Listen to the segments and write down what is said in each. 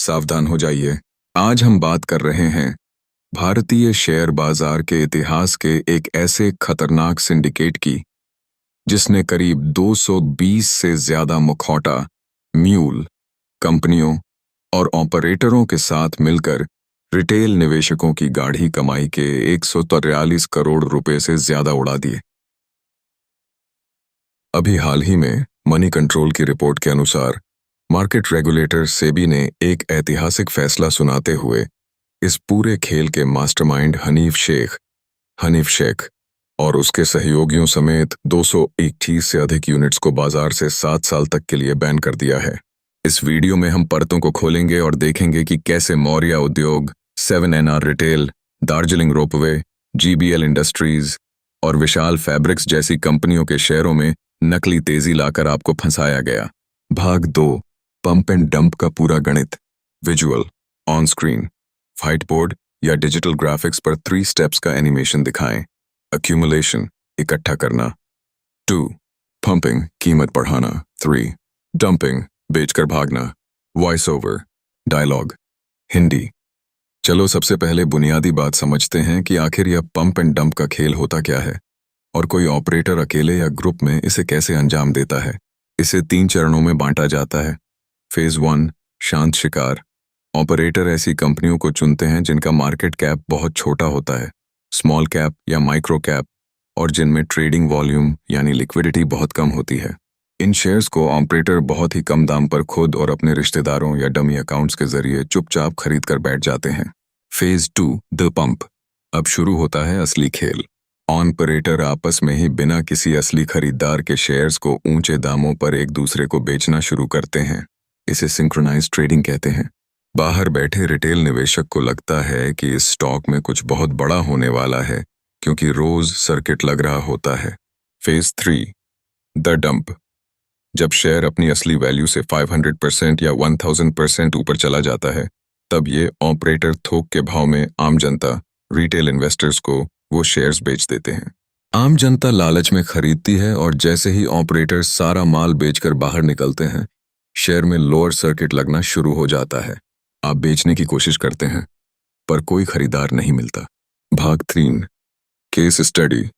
सावधान हो जाइए। आज हम बात कर रहे हैं भारतीय शेयर बाजार के इतिहास के एक ऐसे खतरनाक सिंडिकेट की जिसने करीब 220 से ज्यादा मुखौटा म्यूल कंपनियों और ऑपरेटरों के साथ मिलकर रिटेल निवेशकों की गाढ़ी कमाई के 143 करोड़ रुपए से ज्यादा उड़ा दिए। अभी हाल ही में मनी कंट्रोल की रिपोर्ट के अनुसार मार्केट रेगुलेटर सेबी ने एक ऐतिहासिक फैसला सुनाते हुए इस पूरे खेल के मास्टरमाइंड हनीफ शेख और उसके सहयोगियों समेत 231 से अधिक यूनिट्स को बाजार से 7 साल तक के लिए बैन कर दिया है। इस वीडियो में हम परतों को खोलेंगे और देखेंगे कि कैसे मौर्य उद्योग, 7NR retail, Darjeeling ropeway, GBL industries और विशाल फैब्रिक्स जैसी कंपनियों के शेयरों में नकली तेजी लाकर आपको फंसाया गया। भाग 2, पंप एंड डंप का पूरा गणित। Visual, on screen, white board या डिजिटल ग्राफिक्स पर 3 स्टेप्स का एनिमेशन दिखाएं। एक्यूमुलेशन, इकट्ठा करना। 2, पंपिंग, कीमत बढ़ाना। 3, डंपिंग, बेचकर भागना। Voice over, dialogue, Hindi. चलो सबसे पहले बुनियादी बात समझते हैं कि आखिर यह पंप एंड डंप का खेल होता क्या है और कोई ऑपरेटर अकेले या ग्रुप में इसे कैसे अंजाम देता है। इसे 3 चरणों में बांटा जाता है। फेज 1, शांत शिकार। ऑपरेटर ऐसी कंपनियों को चुनते हैं जिनका मार्केट कैप बहुत छोटा होता है, स्मॉल कैप या माइक्रो कैप, और जिनमें ट्रेडिंग वॉल्यूम यानी लिक्विडिटी बहुत कम होती है। इन शेयर्स को ऑपरेटर बहुत ही कम दाम पर खुद और अपने रिश्तेदारों या डमी अकाउंट्स के जरिए चुपचाप खरीद कर बैठ जाते हैं। Phase 2, the pump. अब शुरू होता है असली खेल। ऑपरेटर आपस में ही बिना किसी असली खरीदार के शेयर्स को ऊंचे दामों पर एक दूसरे को बेचना शुरू करते हैं। इसे सिंक्रोनाइज्ड ट्रेडिंग कहते हैं। बाहर बैठे रिटेल निवेशक को लगता है कि इस स्टॉक में कुछ बहुत बड़ा होने वाला है क्योंकि रोज सर्किट लग रहा होता है। Phase 3, the dump. जब शेयर अपनी असली वैल्यू से 500% या 1000% ऊपर चला जाता है, तब ये ऑपरेटर थोक के भाव में आम जनता, रिटेल इन्वेस्टर्स को वो शेयर्स बेच देते हैं। आम जनता लालच में खरीदती है और जैसे ही ऑपरेटर सारा माल बेचकर बाहर निकलते हैं, शेयर में लोअर सर्किट लगना शुरू हो जाता है। आप बेचने की कोशिश करते हैं पर कोई खरीदार नहीं मिलता। भाग 3, केस स्टडी।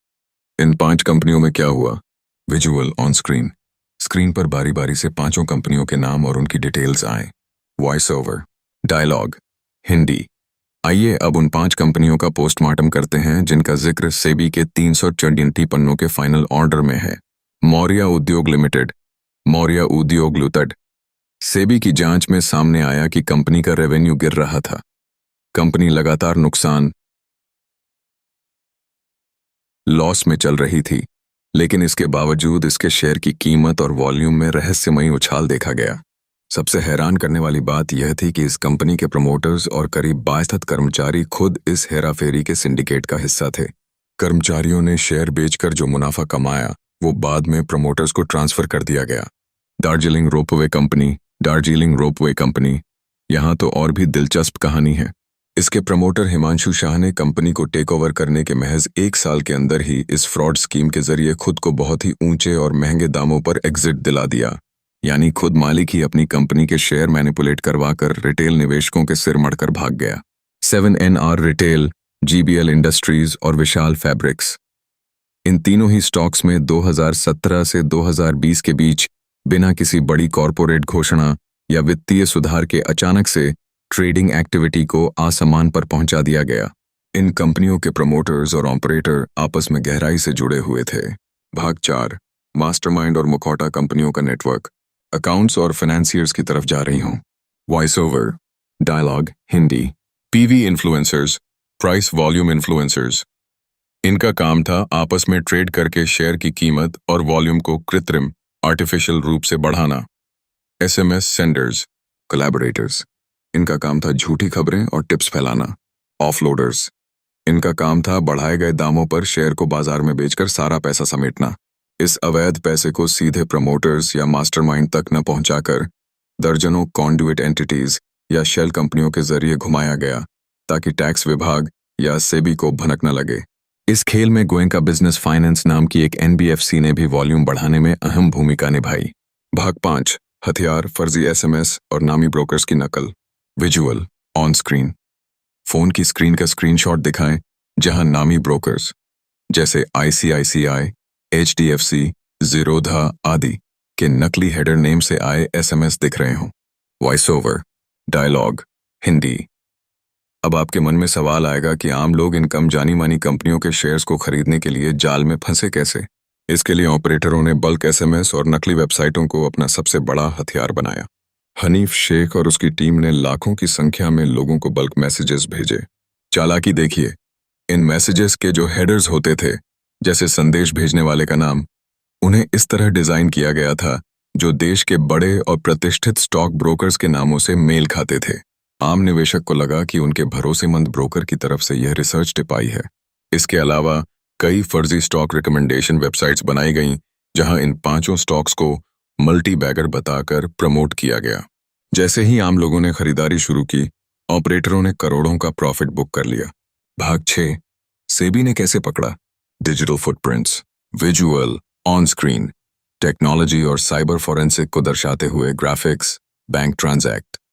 इन 5 कंपनियों में क्या हुआ। Visual, on screen. स्क्रीन पर बारी बारी से 5 कंपनियों के नाम और उनकी डिटेल्स आए। Voice over, dialogue, Hindi. आइए अब उन 5 कंपनियों का पोस्टमार्टम करते हैं जिनका जिक्र सेबी के 334 पन्नों के फाइनल ऑर्डर में है। मौर्य उद्योग लिमिटेड, मौर्य उद्योग लुतड। सेबी की जांच में सामने आया कि कंपनी का रेवेन्यू गिर रहा था। कंपनी लगातार नुकसान, लॉस में चल रही थी, लेकिन इसके बावजूद इसके शेयर की कीमत और वॉल्यूम में रहस्यमयी उछाल देखा गया। सबसे हैरान करने वाली बात यह थी कि इस कंपनी के प्रमोटर्स और करीब 62 कर्मचारी खुद इस हेराफेरी के सिंडिकेट का हिस्सा थे। कर्मचारियों ने शेयर बेचकर जो मुनाफा कमाया वो बाद में प्रमोटर्स को ट्रांसफर कर दिया गया। दार्जिलिंग रोपवे कंपनी, यहाँ तो और भी दिलचस्प कहानी है। इसके प्रमोटर हिमांशु शाह ने कंपनी को टेक ओवर करने के महज 1 साल के अंदर ही इस फ्रॉड स्कीम के जरिए खुद को बहुत ही ऊंचे और महंगे दामों पर एग्जिट दिला दिया। यानी खुद मालिक ही अपनी कंपनी के शेयर मैनिपुलेट करवाकर रिटेल निवेशकों के सिर मड़कर भाग गया। 7NR रिटेल, GBL इंडस्ट्रीज और विशाल फैब्रिक्स, इन तीनों ही स्टॉक्स में 2017 से 2020 के बीच बिना किसी बड़ी कॉरपोरेट घोषणा या वित्तीय सुधार के अचानक से ट्रेडिंग एक्टिविटी को आसमान पर पहुंचा दिया गया। इन कंपनियों के प्रमोटर्स और ऑपरेटर आपस में गहराई से जुड़े हुए थे। भाग 4, मास्टरमाइंड और मुखौटा कंपनियों का नेटवर्क। अकाउंट्स और फाइनेंसियर्स की तरफ जा रही हूं। Voice over, dialogue, Hindi. PV influencers, price volume influencers. इनका काम था आपस में ट्रेड करके शेयर की कीमत और वॉल्यूम को कृत्रिम, आर्टिफिशियल रूप से बढ़ाना। SMS senders, collaborators. इनका काम था झूठी खबरें और टिप्स फैलाना। ऑफलोडर्स, इनका काम था बढ़ाए गए दामों पर शेयर को बाजार में बेचकर सारा पैसा समेटना। इस अवैध पैसे को सीधे प्रमोटर्स या मास्टरमाइंड तक न पहुंचाकर दर्जनों कॉन्डुइट एंटिटीज या शेल कंपनियों के जरिए घुमाया गया ताकि टैक्स विभाग या सेबी को भनक न लगे। इस खेल में गोयनका बिजनेस फाइनेंस नाम की एक NBFC ने भी वॉल्यूम बढ़ाने में अहम भूमिका निभाई। भाग 5, हथियार, फर्जी SMS और नामी ब्रोकर्स की नकल। विजुअल ऑन स्क्रीन, फोन की स्क्रीन का स्क्रीनशॉट दिखाएं जहां नामी ब्रोकर्स जैसे आईसीआईसीआई, एचडीएफसी, जीरोधा आदि के नकली हेडर नेम से आए एसएमएस दिख रहे हों। Voice over, dialogue, Hindi. अब आपके मन में सवाल आएगा कि आम लोग इन कम जानी मानी कंपनियों के शेयर्स को खरीदने के लिए जाल में फंसे कैसे। इसके लिए ऑपरेटरों ने बल्क एसएमएस और नकली वेबसाइटों को अपना सबसे बड़ा हथियार बनाया। हनीफ शेख और उसकी टीम ने लाखों की संख्या में लोगों को बल्क मैसेजेस भेजे। चालाकी देखिए, इन मैसेजेस के जो हेडर्स होते थे, जैसे संदेश भेजने वाले का नाम, उन्हें इस तरह डिजाइन किया गया था जो देश के बड़े और प्रतिष्ठित स्टॉक ब्रोकर्स के नामों से मेल खाते थे। आम निवेशक को लगा कि उनके भरोसेमंद ब्रोकर की तरफ से यह रिसर्च टिप आई है। इसके अलावा कई फर्जी स्टॉक रिकमेंडेशन वेबसाइट्स बनाई गईं जहां इन पांचों स्टॉक्स को मल्टी बैगर बताकर प्रमोट किया गया। जैसे ही आम लोगों ने खरीदारी शुरू की, ऑपरेटरों ने करोड़ों का प्रॉफिट बुक कर लिया। भाग 6, सेबी ने कैसे पकड़ा? Digital footprints, visual, on screen, technology और साइबर फॉरेंसिक को दर्शाते हुए ग्राफिक्स, बैंक ट्रांजैक्ट,